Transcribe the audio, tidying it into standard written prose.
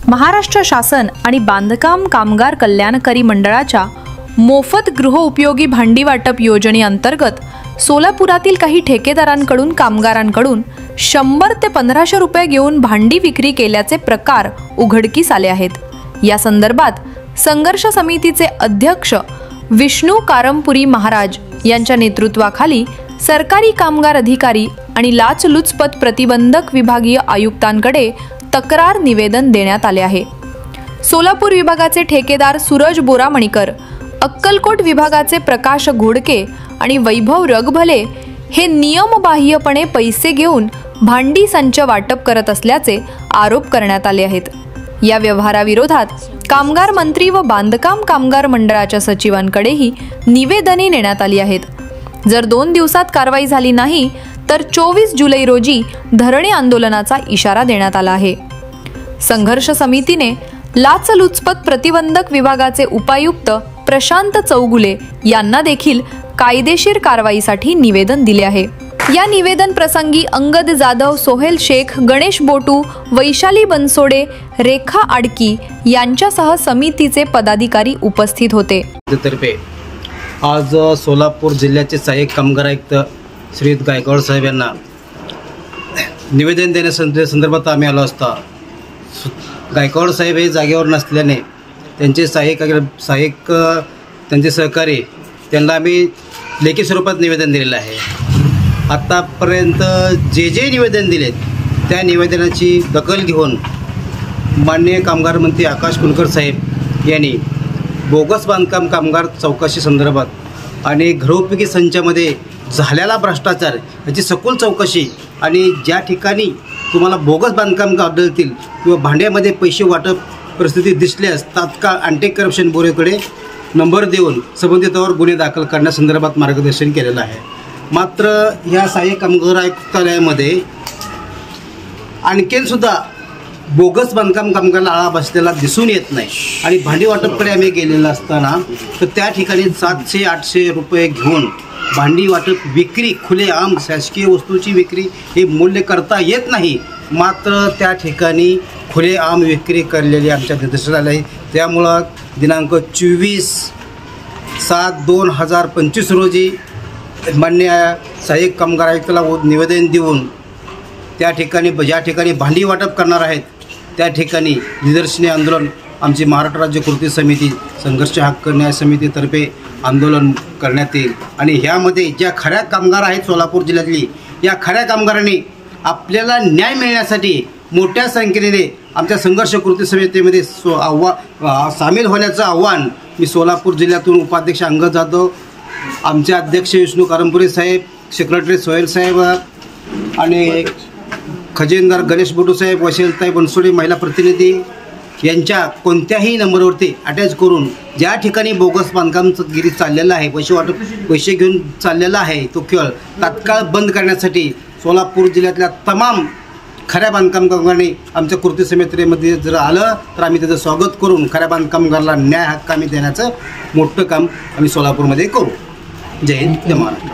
महाराष्ट्र शासन आणि बांधकाम कामगार कल्याणकारी मंडळाच्या मोफत गृहउपयोगी भांडी वाटप योजनेअंतर्गत सोलापुरातील काही ठेकेदारांकडून कामगारांकडून 100 ते 1500 रुपये घेऊन भांडी विक्री केल्याचे प्रकार उघडकीस आले आहेत। या संदर्भात संघर्ष समितीचे अध्यक्ष विष्णू कारमपुरी महाराज यांच्या नेतृत्वाखाली सरकारी कामगार अधिकारी आणि लाचलुचपत प्रतिबंधक विभागीय आयुक्तांकडे तक्रार निवेदन देण्यात आले आहे। सोलापूर विभागाचे ठेकेदार सूरज बोरामणीकर, अक्कलकोट विभागाचे प्रकाश घोडके आणि वैभव रगभले हे नियमबाह्यपणे पैसे घेऊन भांडी संच वाटप करत असल्याचे आरोप करण्यात आले आहेत। या व्यवहाराविरोधात कामगार मंत्री व बांधकाम कामगार मंडळाच्या सचिवांकडेही निवेदने नेण्यात आली आहेत। जर 2 दिवसात कारवाई झाली नाही तर 24 जुलै रोजी धरणे आंदोलनाचा इशारा देण्यात आला आहे। संघर्ष समितीने लाचलुचपत प्रतिबंधक विभागाचे उपायुक्त प्रशांत चौगुले यांना देखील कायदेशीर कारवाईसाठी निवेदन दिले आहे। या निवेदन प्रसंगी अंगद जाधव, सोहेल शेख, गणेश बोटू, वैशाली बनसोडे, रेखा आडकी यांच्यासह समितीचे पदाधिकारी उपस्थित होते। तर्फे आज सोलापूर जिल्ह्याचे सहाय्यक कामगार आयुक्त श्री गायकवाड साहेब यांना निवेदन देण्यासंदर्भात आम्ही आलो असता गायकवाड साहेब हे जागेवर नसल्याने त्यांचे सहाय्यक त्यांचे सहकारी त्यांना आम्ही लेखी स्वरूपात निवेदन दिलेलं आहे। आत्तापर्यंत जे निवेदन दिलेत त्या निवेदनाची दखल घेऊन माननीय कामगार मंत्री आकाश कुलकर साहेब यांनी बोगस बांधकाम कामगार चौकशी संदर्भात आणि गृहोपयोगी संचामध्ये झालेला भ्रष्टाचार याची सखोल चौकशी आणि ज्या ठिकाणी तुम्हाला बोगस बांधकाम आढळतील किंवा भांड्यामध्ये पैसे वाटप परिस्थिती दिसल्यास तात्काळ अँटी करप्शन ब्युरोकडे नंबर देऊन संबंधितावर गुन्हे दाखल करण्यासंदर्भात मार्गदर्शन केलेलं आहे। मात्र ह्या सहाय्यक कामगार आयुक्तालयामध्ये आणखीनसुद्धा बोगस बांधकाम कामगाराला आळा बसलेला दिसून येत नाही आणि भांडी वाटपकडे आम्ही गेलेलं असताना तर त्या ठिकाणी 700-800 रुपये घेऊन भांडी वाटप विक्री खुलेआम शासकीय वस्तूची विक्री हे मूल्य करता येत नाही। मात्र त्या ठिकाणी खुलेआम विक्री करलेली आमच्या निदर्शनास आली आहे। त्यामुळं दिनांक 24/7/2025 रोजी माननीय सहाय्यक कामगार आयुक्ताला निवेदन देऊन त्या ठिकाणी ज्या ठिकाणी भांडी वाटप करणार आहेत त्या ठिकाणी निदर्शने आंदोलन आमची महाराष्ट्र राज्य कृती समिती, संघर्ष हक्क न्याय समितीतर्फे आंदोलन करण्यात येईल आणि ह्यामध्ये ज्या खऱ्या कामगार आहेत सोलापूर जिल्ह्यातली या खऱ्या कामगारांनी आपल्याला न्याय मिळण्यासाठी मोठ्या संख्येने आमच्या संघर्ष कृती समितीमध्ये सामील होण्याचं आव्हान मी सोलापूर जिल्ह्यातून उपाध्यक्ष अंगद जाधव, आमचे अध्यक्ष विष्णू कारमपुरी साहेब, सेक्रेटरी सोहेल साहेब आणि खजिनदार गणेश बोटू साहेब, वैशालीताई बनसोडे महिला प्रतिनिधी यांच्या कोणत्याही नंबरवरती अटॅच करून ज्या ठिकाणी बोगस बांधकामचं गिरी चाललेलं आहे, पैसे घेऊन चाललेला आहे तो खेळ तात्काळ बंद करण्यासाठी सोलापूर जिल्ह्यातल्या तमाम खऱ्या बांधकाम कामगारांनी आमच्या कृती समितीमध्ये जर आलं तर आम्ही त्याचं स्वागत करून खऱ्या बांधकामगाराला न्याय हक्क आम्ही देण्याचं मोठं काम आम्ही सोलापूरमध्ये करू। जय हिंद, जय महाराष्ट्र।